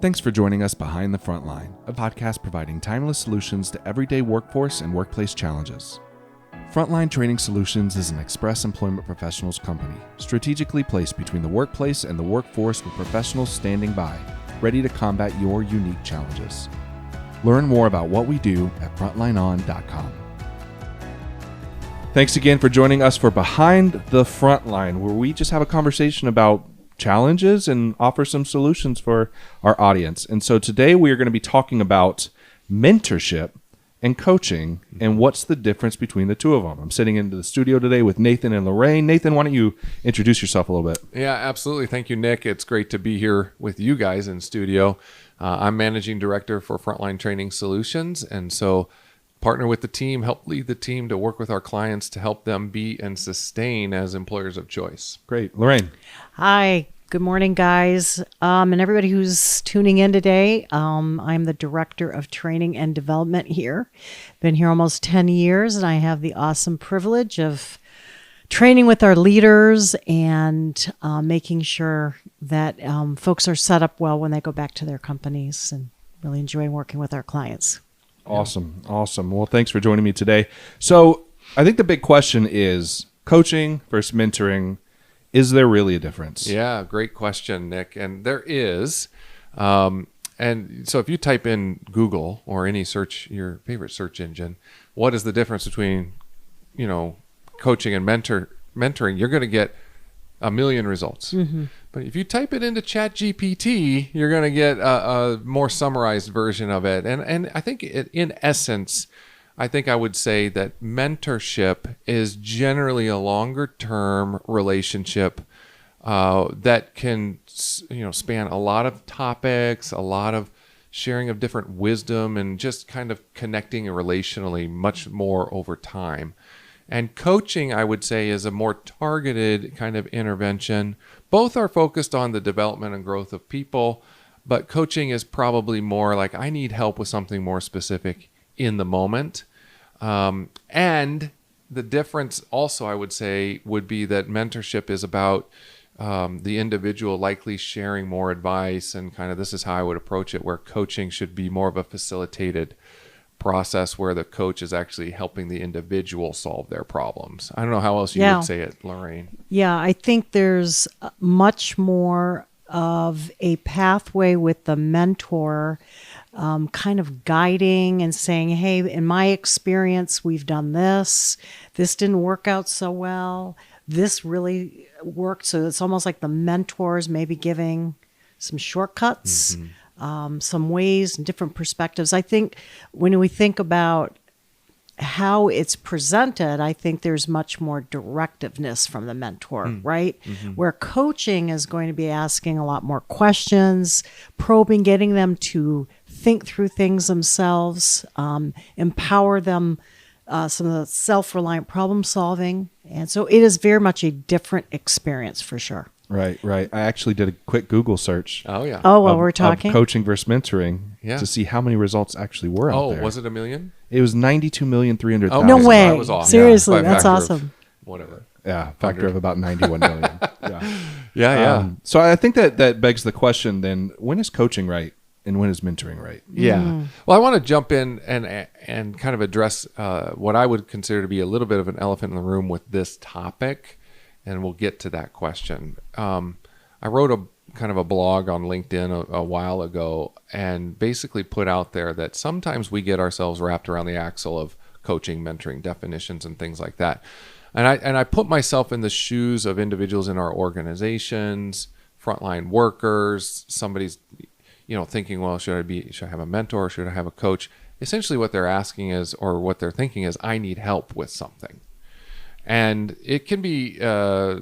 Thanks for joining us Behind the Frontline, a podcast providing timeless solutions to everyday workforce and workplace challenges. Frontline Training Solutions is an express employment professionals company, strategically placed between the workplace and the workforce with professionals standing by, ready to combat your unique challenges. Learn more about what we do at frontlineon.com. Thanks again for joining us for Behind the Frontline, where we just have a conversation about challenges and offer some solutions for our audience. And so today we are going to be talking about mentorship and coaching and what's the difference between the two of them. I'm sitting into the studio today with Nathan and Lorraine. Nathan, why don't you introduce yourself a little bit? Yeah, absolutely. Thank you, Nick. It's great to be here with you guys in studio. I'm Managing Director for Frontline Training Solutions, and so partner with the team, help lead the team to work with our clients to help them be and sustain as employers of choice. Great. Lorraine. Hi. Good morning, guys, and everybody who's tuning in today. I'm the Director of Training and Development here. Been here almost 10 years, and I have the awesome privilege of training with our leaders and making sure that folks are set up well when they go back to their companies, and really enjoying working with our clients. Awesome. Well, thanks for joining me today. So I think the big question is coaching versus mentoring. Is there really a difference? Yeah, great question, Nick. And there is. And so if you type in Google or any search, your favorite search engine, what is the difference between, coaching and mentoring, you're going to get a million results. Mm-hmm. But if you type it into ChatGPT, you're going to get a more summarized version of it. And I think in essence, I would say that mentorship is generally a longer-term relationship that can, span a lot of topics, a lot of sharing of different wisdom, and just kind of connecting relationally much more over time. And coaching, I would say, is a more targeted kind of intervention. Both are focused on the development and growth of people, but coaching is probably more like, I need help with something more specific in the moment. And the difference also, I would say, would be that mentorship is about the individual likely sharing more advice, and kind of this is how I would approach it, where coaching should be more of a facilitated process where the coach is actually helping the individual solve their problems. I don't know how else you would say it, Lorraine. Yeah, I think there's much more of a pathway with the mentor kind of guiding and saying, hey, in my experience, we've done this. This didn't work out so well. This really worked. So it's almost like the mentors maybe giving some shortcuts, some ways and different perspectives. I think when we think about how it's presented, I think there's much more directiveness from the mentor, right? Mm-hmm. Where coaching is going to be asking a lot more questions, probing, getting them to think through things themselves, empower them, some of the self-reliant problem solving. And so it is very much a different experience for sure. Right. I actually did a quick Google search. Oh, yeah. Oh, while we're talking? Of coaching versus mentoring to see how many results actually were out there. Oh, was it 1 million? It was 92,300,000. Oh, no way. That was awesome. Seriously, that's awesome. Whatever. Yeah, factor of about 91 million. Yeah. So I think that begs the question then, when is coaching right and when is mentoring right? Yeah. Well, I want to jump in and kind of address what I would consider to be a little bit of an elephant in the room with this topic, and we'll get to that question. I wrote a kind of a blog on LinkedIn a while ago and basically put out there that sometimes we get ourselves wrapped around the axle of coaching, mentoring definitions and things like that. And I put myself in the shoes of individuals in our organizations, frontline workers. Somebody's, thinking, well, should I have a mentor? Should I have a coach? Essentially what they're asking is, or what they're thinking is, I need help with something. And it can be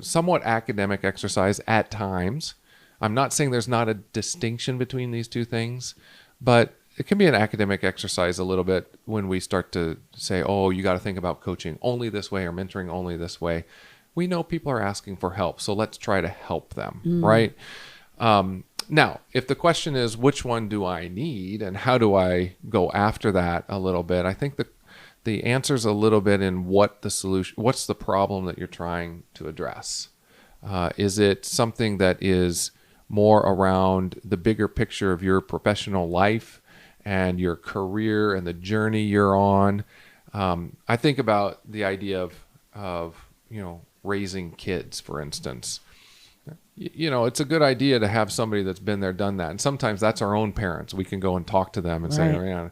somewhat academic exercise at times. I'm not saying there's not a distinction between these two things, but it can be an academic exercise a little bit when we start to say, oh, you got to think about coaching only this way or mentoring only this way. We know people are asking for help, so let's try to help them, right? Now, if the question is, which one do I need and how do I go after that a little bit, I think the answer is a little bit in what's the problem that you're trying to address. Is it something that is more around the bigger picture of your professional life and your career and the journey you're on. I think about the idea of raising kids, for instance. It's a good idea to have somebody that's been there, done that. And sometimes that's our own parents. We can go and talk to them and say, man,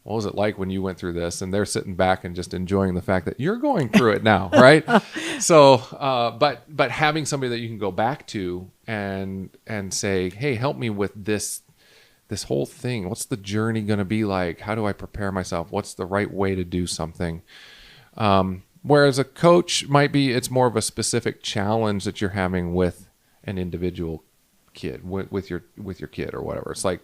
what was it like when you went through this? And they're sitting back and just enjoying the fact that you're going through it now, right? So, but having somebody that you can go back to and say, hey, help me with this whole thing. What's the journey going to be like? How do I prepare myself? What's the right way to do something? Whereas a coach it's more of a specific challenge that you're having with an individual kid, with your kid or whatever. It's like,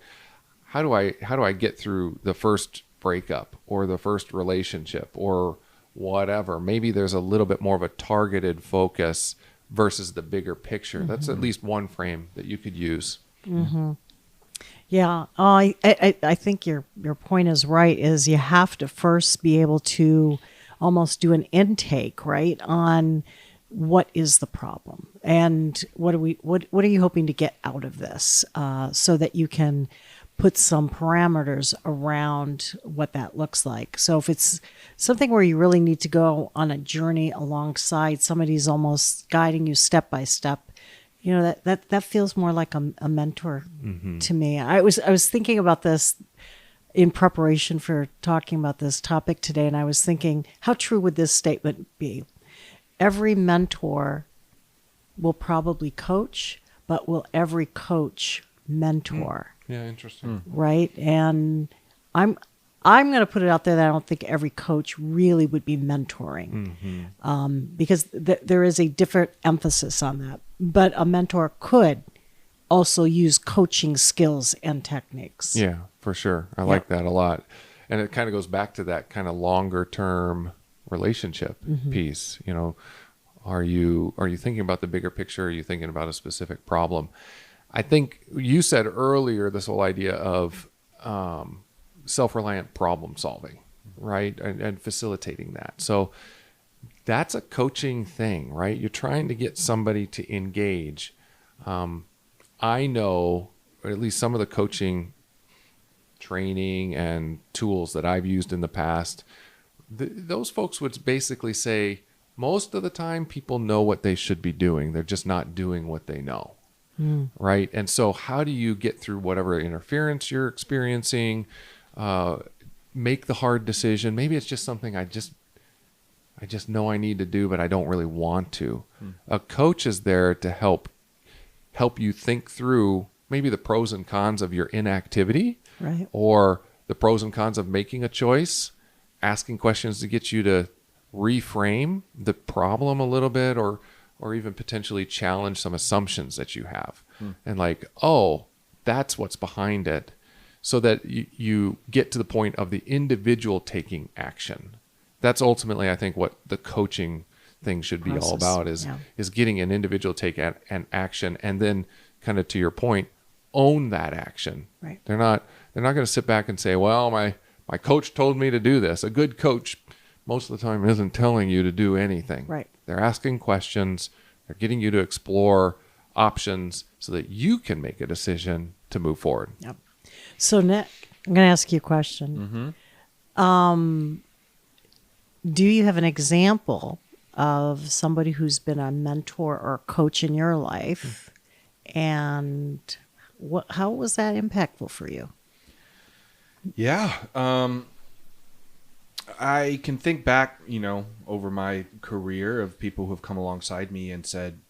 how do I get through the first breakup or the first relationship or whatever? Maybe there's a little bit more of a targeted focus versus the bigger picture. Mm-hmm. That's at least one frame that you could use. Mm-hmm. Yeah, I think your point is right. Is you have to first be able to almost do an intake, right, on what is the problem and what are you hoping to get out of this, so that you can put some parameters around what that looks like. So if it's something where you really need to go on a journey alongside somebody's almost guiding you step by step, that feels more like a mentor to me. I was thinking about this in preparation for talking about this topic today, and I was thinking, how true would this statement be? Every mentor will probably coach, but will every coach mentor? Yeah, interesting. Right? And I'm going to put it out there that I don't think every coach really would be mentoring, because there is a different emphasis on that. But a mentor could also use coaching skills and techniques. Yeah, for sure. I like that a lot. And it kind of goes back to that kind of longer term relationship piece. Are you thinking about the bigger picture? Are you thinking about a specific problem? I think you said earlier this whole idea of self-reliant problem solving, right? And facilitating that. So that's a coaching thing, right? You're trying to get somebody to engage. I know, or at least some of the coaching training and tools that I've used in the past, those folks would basically say, most of the time people know what they should be doing. They're just not doing what they know. Right. And so how do you get through whatever interference you're experiencing, make the hard decision? Maybe it's just something I just know I need to do, but I don't really want to. A coach is there to help you think through maybe the pros and cons of your inactivity, right, or the pros and cons of making a choice, asking questions to get you to reframe the problem a little bit, or even potentially challenge some assumptions that you have. And like, oh, that's what's behind it, so that you get to the point of the individual taking action. That's ultimately, I think, what the coaching thing should be all about, is getting an individual take an action, and then kind of, to your point, own that action. Right. They're not going to sit back and say, well, my coach told me to do this. A good coach most of the time isn't telling you to do anything. Right. They're asking questions. They're getting you to explore options so that you can make a decision to move forward. Yep. So, Nic, I'm going to ask you a question. Do you have an example of somebody who's been a mentor or coach in your life, and how was that impactful for you? Yeah. I can think back, over my career, of people who have come alongside me and said,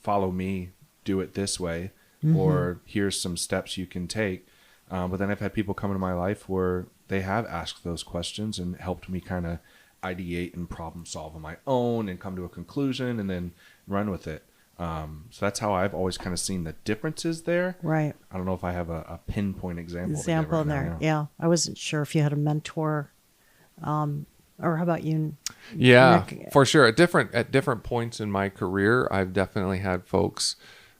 follow me, do it this way, or here's some steps you can take. But then I've had people come into my life where they have asked those questions and helped me kind of ideate and problem solve on my own and come to a conclusion and then run with it. So that's how I've always kind of seen the differences there. Right. I don't know if I have a pinpoint example in there. Yeah. I wasn't sure if you had a mentor. Or how about you? Yeah, Nic? For sure. At different points in my career, I've definitely had folks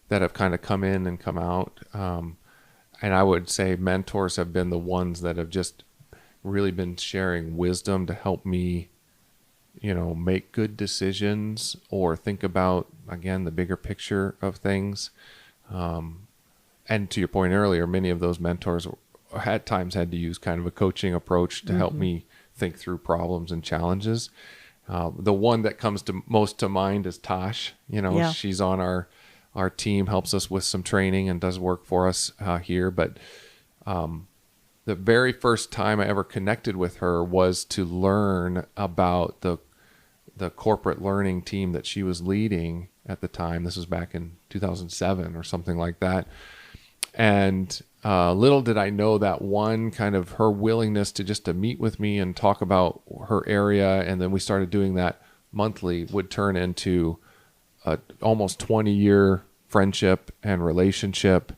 that have kind of come in and come out. And I would say mentors have been the ones that have just really been sharing wisdom to help me, make good decisions or think about, again, the bigger picture of things. And to your point earlier, many of those mentors at times had to use kind of a coaching approach to help me think through problems and challenges. The one that comes to most to mind is Tosh. She's on our team, helps us with some training and does work for us here. But the very first time I ever connected with her was to learn about the corporate learning team that she was leading at the time. This was back in 2007 or something like that. And little did I know that one kind of her willingness to meet with me and talk about her area, and then we started doing that monthly, would turn into a almost 20-year friendship and relationship.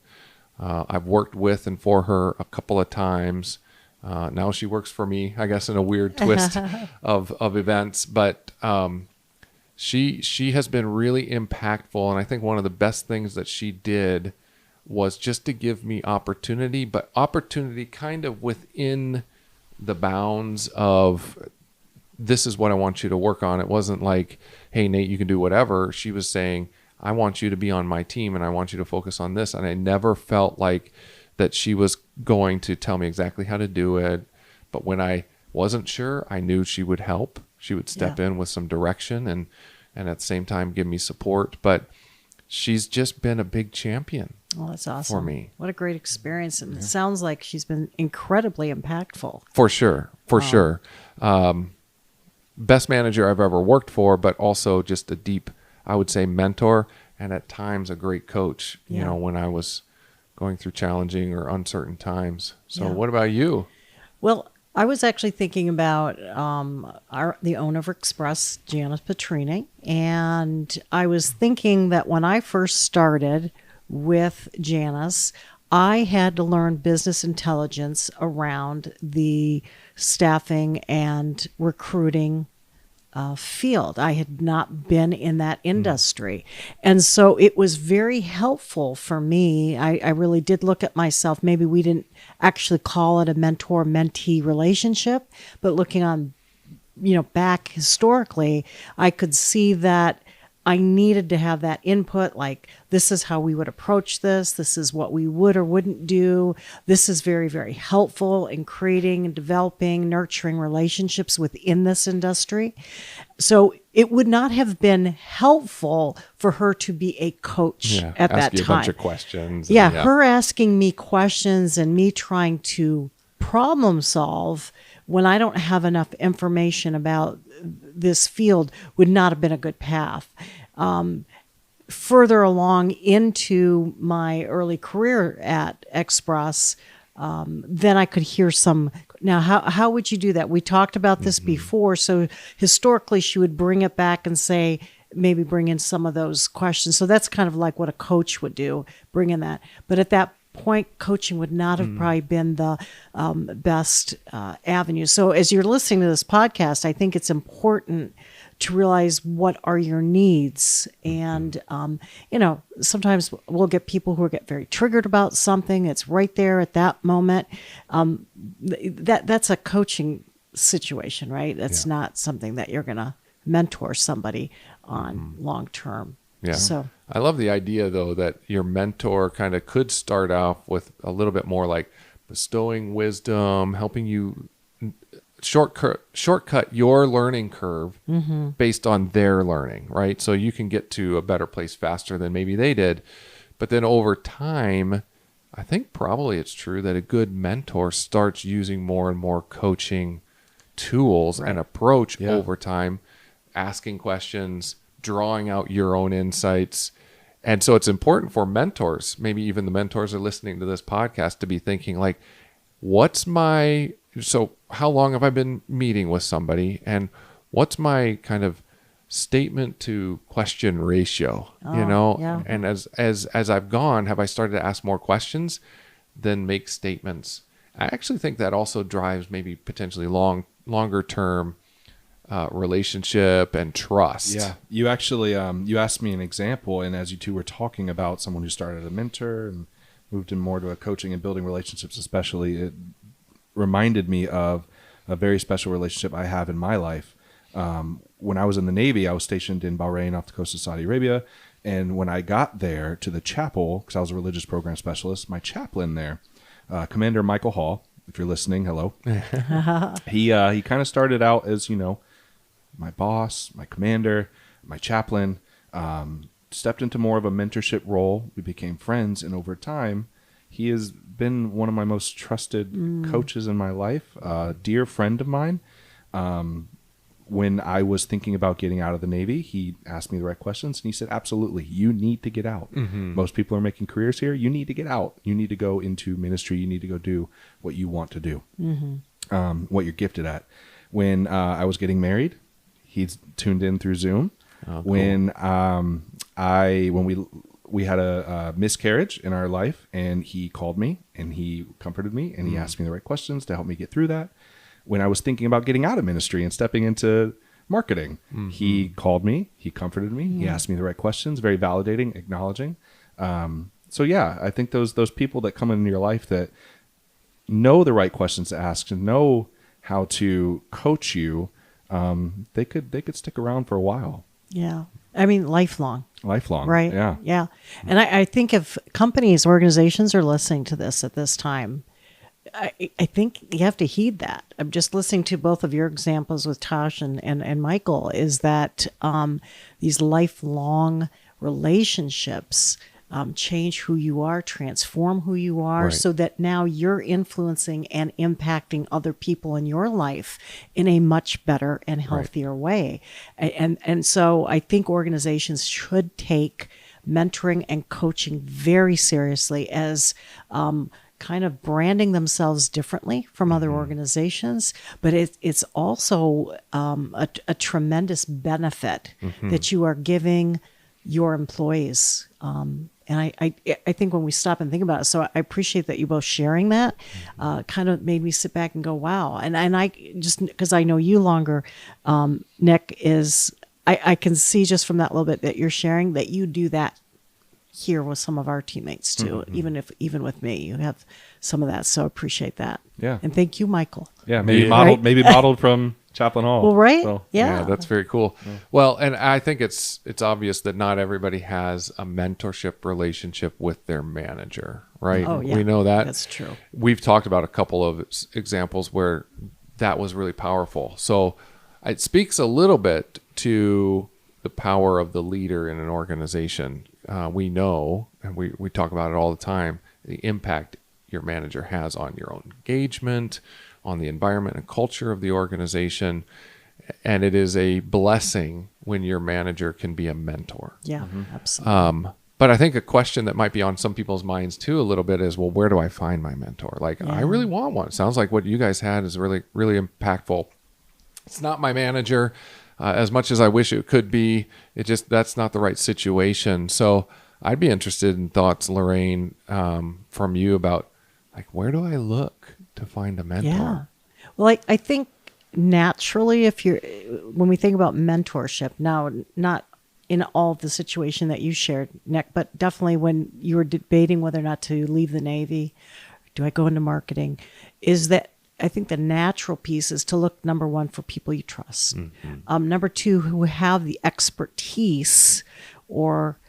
I've worked with and for her a couple of times. Now she works for me, I guess, in a weird twist of events. But she has been really impactful, and I think one of the best things that she did was just to give me opportunity, but opportunity kind of within the bounds of, this is what I want you to work on. It wasn't like, hey, Nate, you can do whatever. She was saying, I want you to be on my team and I want you to focus on this. And I never felt like that she was going to tell me exactly how to do it. But when I wasn't sure, I knew she would help. She would step in with some direction and at the same time give me support. But she's just been a big champion. Oh, that's awesome. For me. What a great experience. And it sounds like she's been incredibly impactful. For sure. Sure. Best manager I've ever worked for, but also just a deep, I would say, mentor, and at times a great coach, when I was going through challenging or uncertain times. So what about you? Well, I was actually thinking about the owner of Express, Janice Petrini, and I was thinking that when I first started with Janice, I had to learn business intelligence around the staffing and recruiting field. I had not been in that industry. And so it was very helpful for me. I really did look at myself. Maybe we didn't actually call it a mentor-mentee relationship, but looking on, back historically, I could see that I needed to have that input, like, this is how we would approach this. This is what we would or wouldn't do. This is very, very helpful in creating and developing, nurturing relationships within this industry. So it would not have been helpful for her to be a coach at that time. Ask you a bunch of questions. Her asking me questions and me trying to problem solve when I don't have enough information about this field would not have been a good path. Further along into my early career at Express, then I could hear some. Now, how would you do that? We talked about this before. So historically, she would bring it back and say, maybe bring in some of those questions. So that's kind of like what a coach would do, bring in that. But at that point, coaching would not have probably been the best avenue. So as you're listening to this podcast, I think it's important to realize what are your needs. And, sometimes we'll get people who get very triggered about something that's right there at that moment. That's a coaching situation, right? That's not something that you're going to mentor somebody on long term. Yeah. So I love the idea, though, that your mentor kind of could start off with a little bit more like bestowing wisdom, helping you shortcut your learning curve based on their learning, right? So you can get to a better place faster than maybe they did. But then over time, I think probably it's true that a good mentor starts using more and more coaching tools and approach over time, asking questions, drawing out your own insights. And so it's important for mentors, maybe even the mentors are listening to this podcast, to be thinking like, so how long have I been meeting with somebody, and what's my kind of statement to question ratio, And as I've gone, have I started to ask more questions than make statements? I actually think that also drives maybe potentially longer term relationship and trust. Yeah. You actually, you asked me an example, and as you two were talking about someone who started as a mentor and moved in more to a coaching and building relationships, especially, it reminded me of a very special relationship I have in my life. When I was in the Navy, I was stationed in Bahrain off the coast of Saudi Arabia, And when I got there to the chapel, because I was a religious program specialist, my chaplain there, Commander Michael Hall, if you're listening, hello. He kind of started out as, my boss, my commander, my chaplain, stepped into more of a mentorship role. We became friends. And over time, he has been one of my most trusted coaches in my life, a dear friend of mine. When I was thinking about getting out of the Navy, he asked me the right questions, and he said, absolutely, you need to get out. Most people are making careers here. You need to get out. You need to go into ministry. You need to go do what you want to do, what you're gifted at. When I was getting married, he's tuned in through Zoom. Oh, cool. When we had a miscarriage in our life, and he called me, and he comforted me, and he asked me the right questions to help me get through that. When I was thinking about getting out of ministry and stepping into marketing, he called me, he comforted me, he asked me the right questions, very validating, acknowledging. So yeah, I think those people that come into your life that know the right questions to ask and know how to coach you, they could stick around for a while. Yeah. I mean, lifelong. Right. Yeah. Yeah. And I think if companies, organizations are listening to this at this time, I think you have to heed that. I'm just listening to both of your examples with Tosh and Michael, is that these lifelong relationships change who you are, transform who you are, Right. so that now you're influencing and impacting other people in your life in a much better and healthier way. And so I think organizations should take mentoring and coaching very seriously as kind of branding themselves differently from other organizations, but it's also a tremendous benefit that you are giving your employees. And I think when we stop and think about it, so I appreciate that you both sharing that, kind of made me sit back and go, wow. And I just, because I know you longer, Nic, I can see just from that little bit that you're sharing that you do that here with some of our teammates too. Even with me, you have some of that. So appreciate that. Yeah. And thank you, Michael. Yeah. Maybe Right? modeled from Chaplain Hall. Well, right. So, Yeah. That's very cool. Well, and I think it's obvious that not everybody has a mentorship relationship with their manager, right? Oh, yeah. We know that. That's true. We've talked about a couple of examples where that was really powerful. So it speaks a little bit to the power of the leader in an organization. We know, and we talk about it all the time, the impact your manager has on your own engagement, on the environment and culture of the organization. And it is a blessing when your manager can be a mentor. Yeah, absolutely. But I think a question that might be on some people's minds too a little bit is, well, where do I find my mentor? Like, I really want one. It sounds like what you guys had is really, really impactful. It's not my manager. As much as I wish it could be, that's not the right situation. So I'd be interested in thoughts, Lorraine, from you about, like, where do I look to find a mentor? Yeah. Well, I think naturally, when we think about mentorship, now, not in all the situation that you shared, Nic, but definitely when you were debating whether or not to leave the Navy, do I go into marketing, is that I think the natural piece is to look, number one, for people you trust. Number two, who have the expertise or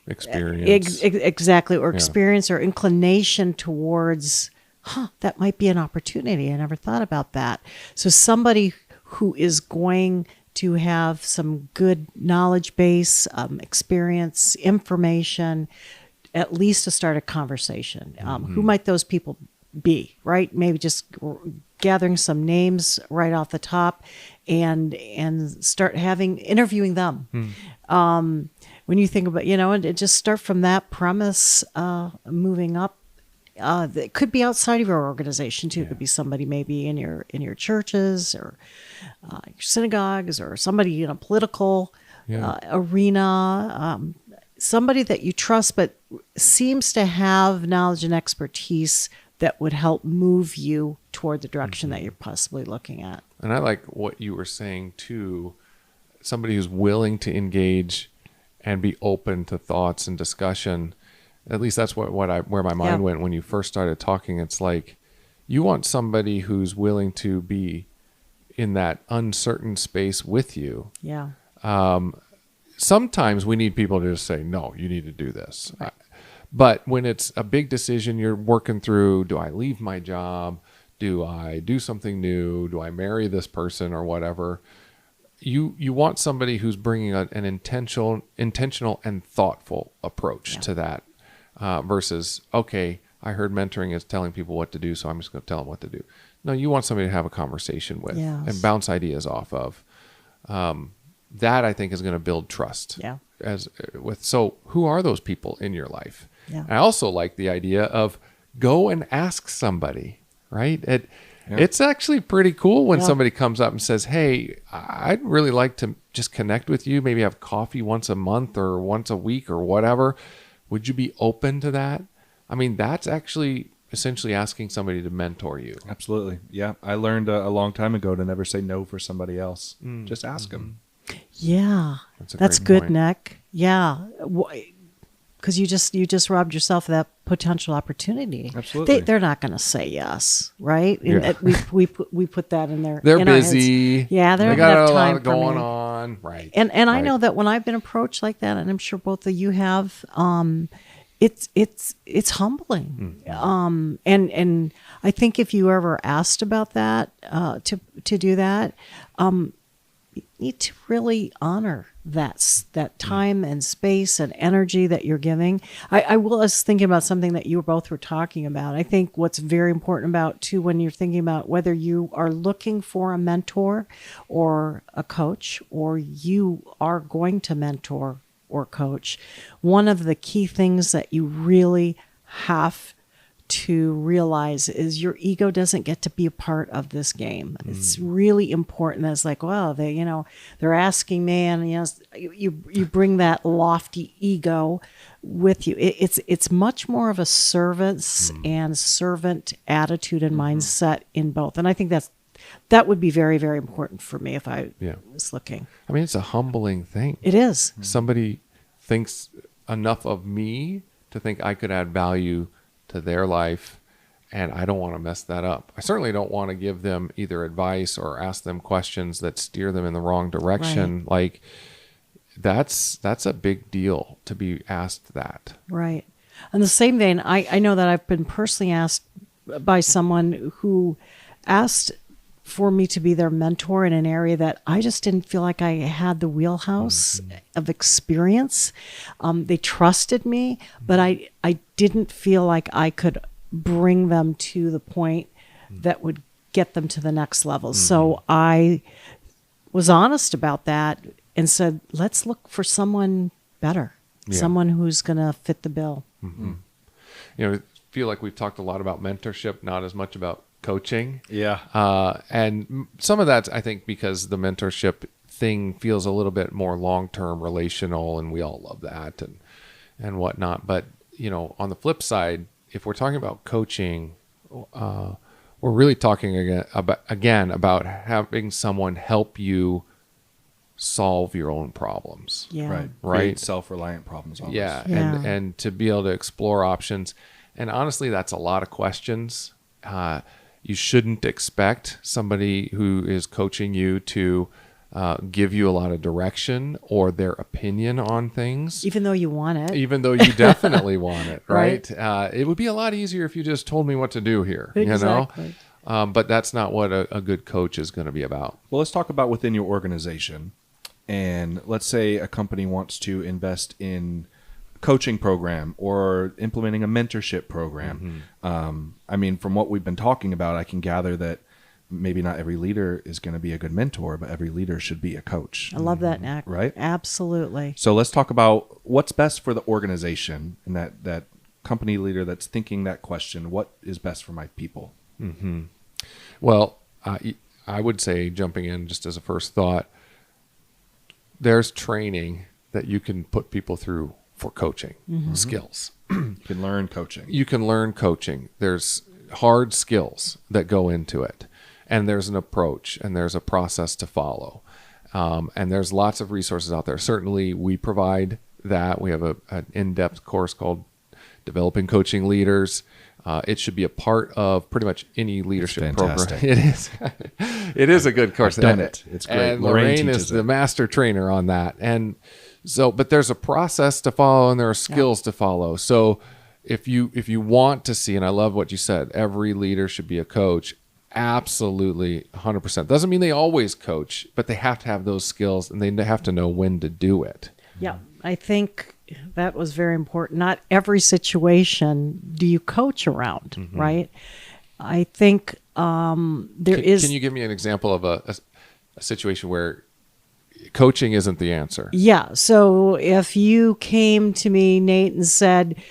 Experience. Exactly, or experience or inclination towards, that might be an opportunity. I never thought about that. So somebody who is going to have some good knowledge base, experience, information, at least to start a conversation. Who might those people be, right? Maybe just gathering some names right off the top and start interviewing them. When you think about, and just start from that premise, moving up. It could be outside of your organization too. It could be somebody maybe in your churches or your synagogues, or somebody in a political arena. Somebody that you trust, but seems to have knowledge and expertise that would help move you toward the direction that you're possibly looking at. And I like what you were saying too. Somebody who's willing to engage and be open to thoughts and discussion. At least that's where my mind went when you first started talking. It's like, you want somebody who's willing to be in that uncertain space with you. Yeah. sometimes we need people to just say, no, you need to do this. Right. But when it's a big decision you're working through, do I leave my job? Do I do something new? Do I marry this person or whatever? You want somebody who's bringing an intentional and thoughtful approach to that versus, okay, I heard mentoring is telling people what to do, so I'm just going to tell them what to do. No, you want somebody to have a conversation with and bounce ideas off of. That I think is going to build trust. Yeah. So who are those people in your life? Yeah. I also like the idea of go and ask somebody, right? It's actually pretty cool when somebody comes up and says, hey, I'd really like to just connect with you, maybe have coffee once a month or once a week or whatever. Would you be open to that? I mean, that's actually essentially asking somebody to mentor you. Absolutely. Yeah. I learned a long time ago to never say no for somebody else. Just ask them. Yeah. That's good, point. Nic. Yeah. Because you just robbed yourself of that potential opportunity. Absolutely. They're not going to say yes, right? Yeah. We put that in there. They're busy. Yeah, they got have a time lot going on. Right. And I know that when I've been approached like that, and I'm sure both of you have, it's humbling. And I think if you ever asked about that, to do that, you need to really honor that time and space and energy that you're giving. I was thinking about something that you both were talking about. I think what's very important about too, when you're thinking about whether you are looking for a mentor or a coach, or you are going to mentor or coach, one of the key things that you really have to realize is your ego doesn't get to be a part of this game. It's really important. It's like, well, they're asking me, and you bring that lofty ego with you. It's much more of a service and servant attitude and mindset in both. And I think that would be very, very important for me if I was looking. I mean, it's a humbling thing. It is. Somebody thinks enough of me to think I could add value to their life, and I don't want to mess that up. I certainly don't want to give them either advice or ask them questions that steer them in the wrong direction. Right. Like that's a big deal to be asked that. Right. In the same vein, I know that I've been personally asked by someone who asked for me to be their mentor in an area that I just didn't feel like I had the wheelhouse of experience. They trusted me, but I didn't feel like I could bring them to the point that would get them to the next level. So I was honest about that and said, let's look for someone better, someone who's going to fit the bill. I feel like we've talked a lot about mentorship, not as much about coaching. And some of that's, I think, because the mentorship thing feels a little bit more long-term relational, and we all love that and whatnot. But, on the flip side, if we're talking about coaching, we're really talking again about having someone help you solve your own problems. Right. Right. Self-reliant problems. Almost. And to be able to explore options. And honestly, that's a lot of questions. You shouldn't expect somebody who is coaching you to give you a lot of direction or their opinion on things. Even though you want it. Even though you definitely want it, right? It would be a lot easier if you just told me what to do here, Exactly. But that's not what a good coach is going to be about. Well, let's talk about within your organization. And let's say a company wants to invest in coaching program or implementing a mentorship program. I mean, from what we've been talking about, I can gather that maybe not every leader is going to be a good mentor, but every leader should be a coach. I love that, Nic. Right? Absolutely. So let's talk about what's best for the organization and that company leader that's thinking that question, what is best for my people? Well, I would say, jumping in just as a first thought, there's training that you can put people through for coaching skills. You can learn coaching. You can learn coaching. There's hard skills that go into it. And there's an approach and there's a process to follow. And there's lots of resources out there. Certainly we provide that. We have an in-depth course called Developing Coaching Leaders. It should be a part of pretty much any leadership program. It is. It is a good course. I've done it. It's great. And Lorraine is the master trainer on that. And So, but there's a process to follow and there are skills to follow. So if you want to see, and I love what you said, every leader should be a coach. Absolutely, 100%. Doesn't mean they always coach, but they have to have those skills and they have to know when to do it. Yeah, I think that was very important. Not every situation do you coach around, right? I think is. Can you give me an example of a situation where coaching isn't the answer? Yeah. So if you came to me, Nate, and said,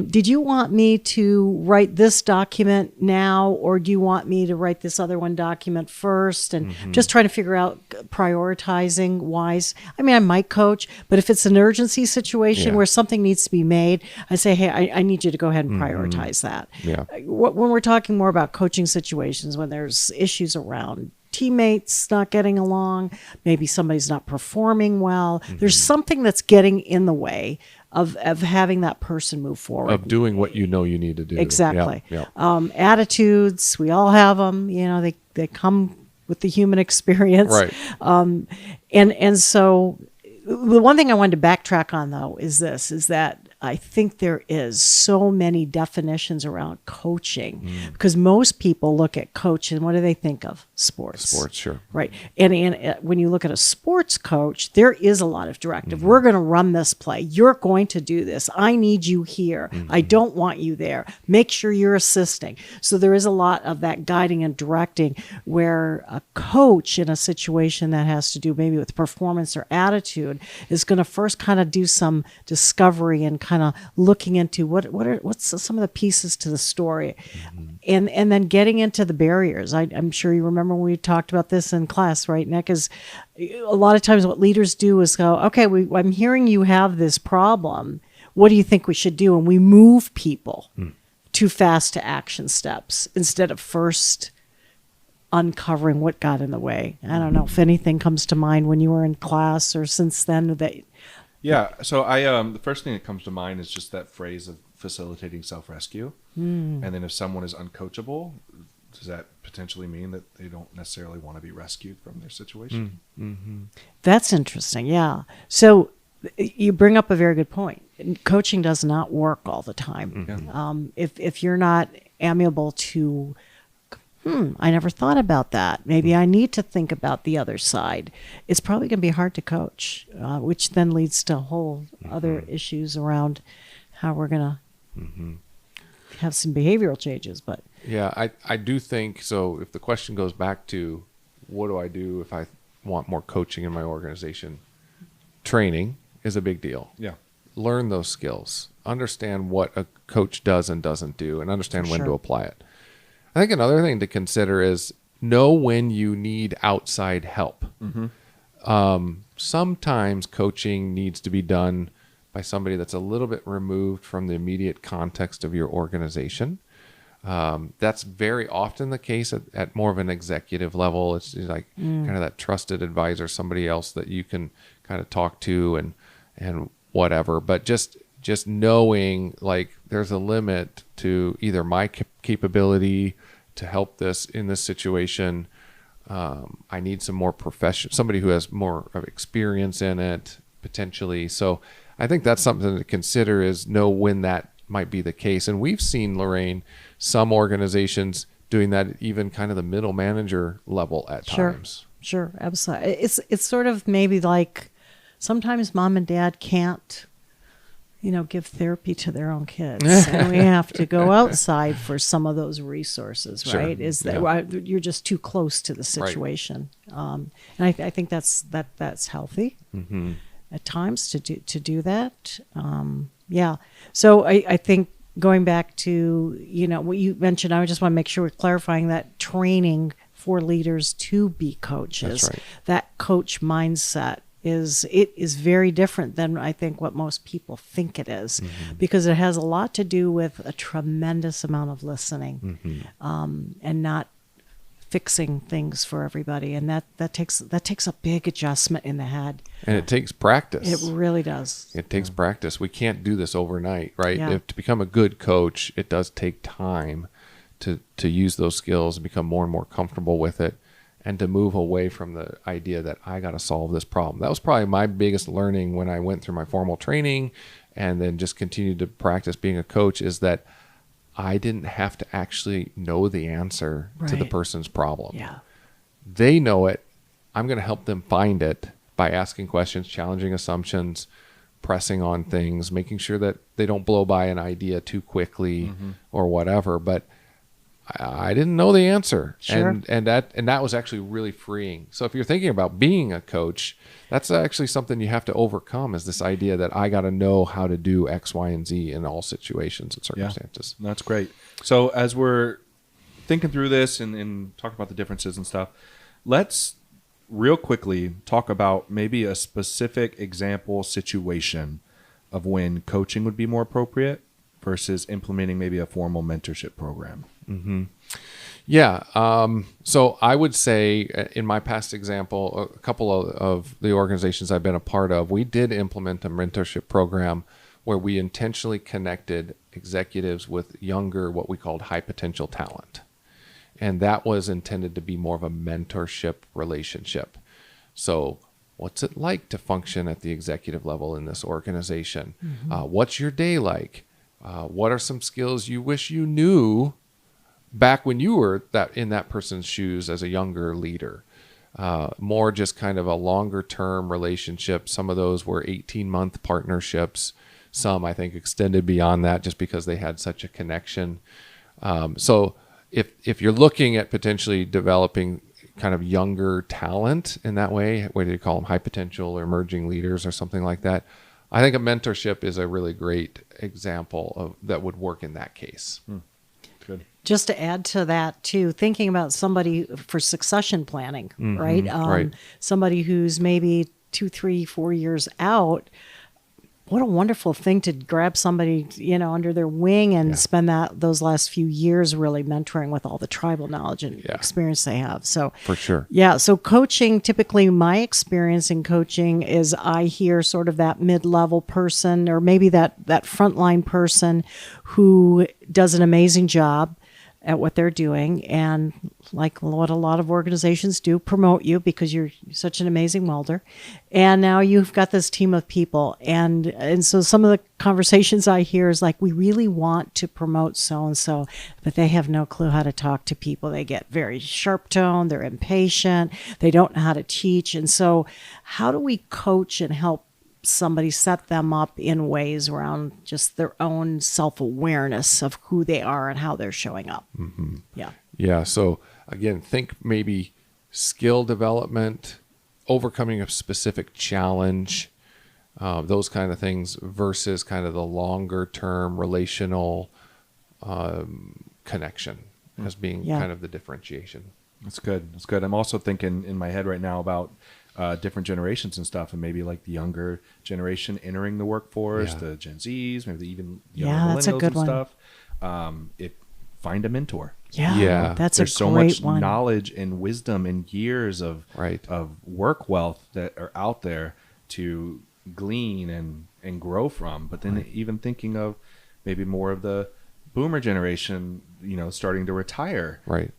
did you want me to write this document now, or do you want me to write this other one document first? And just trying to figure out prioritizing wise. I mean, I might coach, but if it's an urgency situation where something needs to be made, I say, hey, I need you to go ahead and prioritize that. Yeah. When we're talking more about coaching situations, when there's issues around teammates not getting along, maybe somebody's not performing well, there's something that's getting in the way of having that person move forward. Of doing what you know you need to do. Exactly. Yeah. Attitudes, we all have them. They come with the human experience. Right. And so the one thing I wanted to backtrack on, though, is that I think there is so many definitions around coaching because most people look at coach and what do they think of? Sports. Sports, sure. Right. And when you look at a sports coach, there is a lot of directive. We're going to run this play. You're going to do this. I need you here. I don't want you there. Make sure you're assisting. So there is a lot of that guiding and directing where a coach in a situation that has to do maybe with performance or attitude is going to first kind of do some discovery and kind of looking into what's some of the pieces to the story, and then getting into the barriers. I'm sure you remember when we talked about this in class, right, Nick? Is a lot of times what leaders do is go, okay, I'm hearing you have this problem. What do you think we should do? And we move people too fast to action steps instead of first uncovering what got in the way. I don't know if anything comes to mind when you were in class or since then that. Yeah. So the first thing that comes to mind is just that phrase of facilitating self-rescue. And then if someone is uncoachable, does that potentially mean that they don't necessarily want to be rescued from their situation? That's interesting. Yeah. So you bring up a very good point. Coaching does not work all the time. If you're not amiable to I never thought about that. Maybe I need to think about the other side. It's probably going to be hard to coach, which then leads to whole other issues around how we're going to have some behavioral changes. But yeah, I do think so. If the question goes back to what do I do if I want more coaching in my organization, training is a big deal. Yeah. Learn those skills. Understand what a coach does and doesn't do, and understand when to apply it. I think another thing to consider is know when you need outside help. Sometimes coaching needs to be done by somebody that's a little bit removed from the immediate context of your organization. That's very often the case at more of an executive level. It's like kind of that trusted advisor, somebody else that you can kind of talk to and whatever. But just knowing like there's a limit to either my capability to help this in this situation. I need some more somebody who has more of experience in it potentially. So I think that's something to consider is know when that might be the case. And we've seen, Lorraine, some organizations doing that even kind of the middle manager level at times. Sure, absolutely. It's sort of maybe like sometimes mom and dad can't give therapy to their own kids. And we have to go outside for some of those resources, right? Sure. Is that you're just too close to the situation. Right. And I think that's healthy at times to do that. Yeah. So I think going back to, what you mentioned, I just want to make sure we're clarifying that training for leaders to be coaches, that's right. That coach mindset is very different than I think what most people think it is, because it has a lot to do with a tremendous amount of listening and not fixing things for everybody, and that takes a big adjustment in the head. And it takes practice. It really does. It takes practice. We can't do this overnight, right? Yeah. To become a good coach, it does take time to use those skills and become more and more comfortable with it. and to move away from the idea that I got to solve this problem. That was probably my biggest learning when I went through my formal training and then just continued to practice being a coach, is that I didn't have to actually know the answer to the person's problem. Yeah. They know it. I'm going to help them find it by asking questions, challenging assumptions, pressing on things, making sure that they don't blow by an idea too quickly or whatever. But I didn't know the answer. Sure. And that was actually really freeing. So if you're thinking about being a coach, that's actually something you have to overcome, is this idea that I got to know how to do X, Y, and Z in all situations and circumstances. Yeah, that's great. So as we're thinking through this and talking about the differences and stuff, let's real quickly talk about maybe a specific example situation of when coaching would be more appropriate versus implementing maybe a formal mentorship program. Yeah. So I would say in my past example, a couple of the organizations I've been a part of, we did implement a mentorship program where we intentionally connected executives with younger, what we called high potential talent. And that was intended to be more of a mentorship relationship. So what's it like to function at the executive level in this organization? What's your day like? What are some skills you wish you knew back when you were in that person's shoes as a younger leader? More just kind of a longer term relationship. Some of those were 18-month partnerships. Some, I think, extended beyond that just because they had such a connection. So if you're looking at potentially developing kind of younger talent in that way, whether you call them high potential or emerging leaders or something like that, I think a mentorship is a really great example of that would work in that case. Good. Just to add to that too, thinking about somebody for succession planning, right? Right. Somebody who's maybe 2, 3, 4 years out. What a wonderful thing to grab somebody, under their wing and spend those last few years really mentoring with all the tribal knowledge and experience they have. So For sure. Yeah. So coaching, typically my experience in coaching is I hear sort of that mid-level person, or maybe that frontline person who does an amazing job at what they're doing, and like what a lot of organizations do, promote you because you're such an amazing welder. And now you've got this team of people, and so some of the conversations I hear is like, we really want to promote so and so, but they have no clue how to talk to people. They get very sharp toned, they're impatient, they don't know how to teach. And so how do we coach and help somebody set them up in ways around just their own self-awareness of who they are and how they're showing up? Yeah. So again, think maybe skill development, overcoming a specific challenge, those kind of things, versus kind of the longer term relational connection as being kind of the differentiation. That's good. That's good. I'm also thinking in my head right now about different generations and stuff, and maybe like the younger generation entering the workforce, the Gen Zs, maybe even younger that's a millennials good and one. stuff. Find a mentor. Yeah, that's There's a so great much one. knowledge and wisdom and years of work wealth that are out there to glean and grow from. But then even thinking of maybe more of the boomer generation, starting to retire. Right.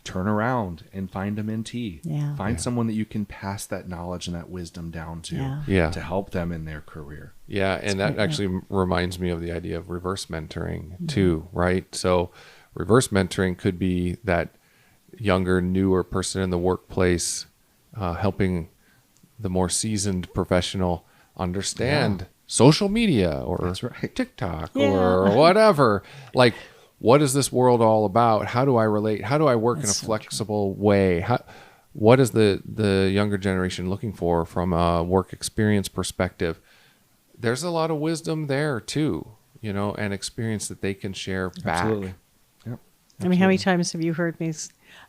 Turn around and find a mentee. Yeah. Find someone that you can pass that knowledge and that wisdom down to to help them in their career. Yeah, and that actually reminds me of the idea of reverse mentoring too, right? So reverse mentoring could be that younger, newer person in the workplace helping the more seasoned professional understand social media or TikTok or whatever. Like, what is this world all about? How do I relate? How do I work in a flexible way? What is the younger generation looking for from a work experience perspective? There's a lot of wisdom there too, and experience that they can share back. Absolutely. Yep. I mean, how many times have you heard me?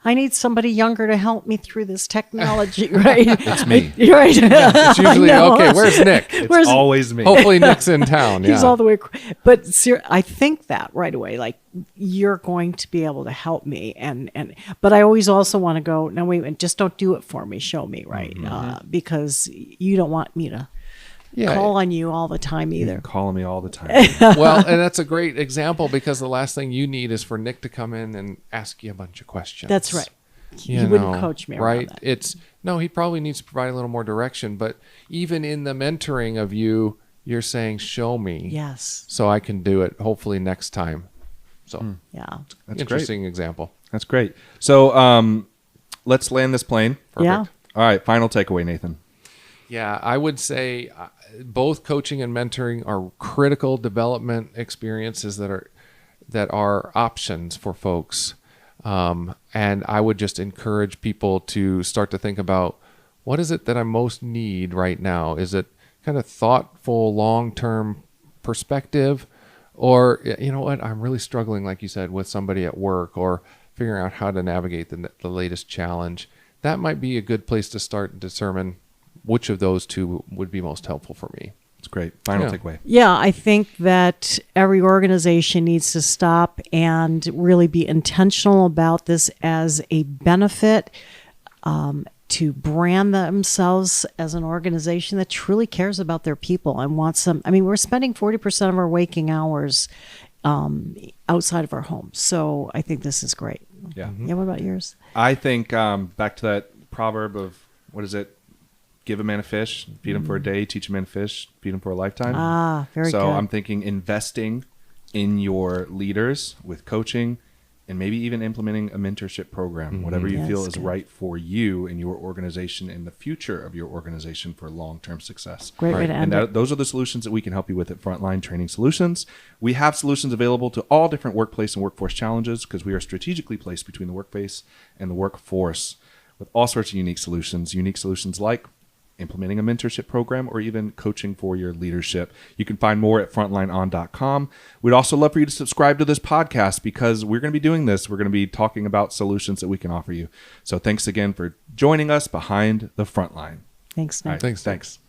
I need somebody younger to help me through this technology, right? It's me. Right. It's usually, okay, where's Nic? It's always me. Hopefully Nick's in town. He's all the way. But I think that right away, like, you're going to be able to help me. But I always also want to go, no, wait, just don't do it for me. Show me, right? Because you don't want me to call on you all the time either. You're calling me all the time. Well, and that's a great example, because the last thing you need is for Nic to come in and ask you a bunch of questions. That's right. He wouldn't coach me around right? that. He probably needs to provide a little more direction. But even in the mentoring of you're saying, show me, Yes. so I can do it. Hopefully next time. So Yeah. That's interesting example. That's great. So let's land this plane. Perfect. Yeah. All right. Final takeaway, Nathan. Yeah, I would say both coaching and mentoring are critical development experiences that are options for folks. And I would just encourage people to start to think about, what is it that I most need right now? Is it kind of thoughtful, long-term perspective? Or, you know what, I'm really struggling, like you said, with somebody at work, or figuring out how to navigate the latest challenge. That might be a good place to start and determine which of those two would be most helpful for me. It's great. Final takeaway. Yeah, I think that every organization needs to stop and really be intentional about this as a benefit, to brand themselves as an organization that truly cares about their people and wants them. I mean, we're spending 40% of our waking hours outside of our homes. So I think this is great. Yeah. Yeah, what about yours? I think back to that proverb of, what is it? Give a man a fish, feed him for a day, teach a man to fish, feed him for a lifetime. Very good. So I'm thinking investing in your leaders with coaching, and maybe even implementing a mentorship program, whatever you feel is right for you and your organization and the future of your organization for long-term success. Great way to end it. Those are the solutions that we can help you with at Frontline Training Solutions. We have solutions available to all different workplace and workforce challenges, because we are strategically placed between the workplace and the workforce with all sorts of unique solutions like implementing a mentorship program, or even coaching for your leadership. You can find more at frontlineon.com. We'd also love for you to subscribe to this podcast, because we're going to be doing this. We're going to be talking about solutions that we can offer you. So thanks again for joining us behind the frontline. Thanks, Nick. Right, thanks.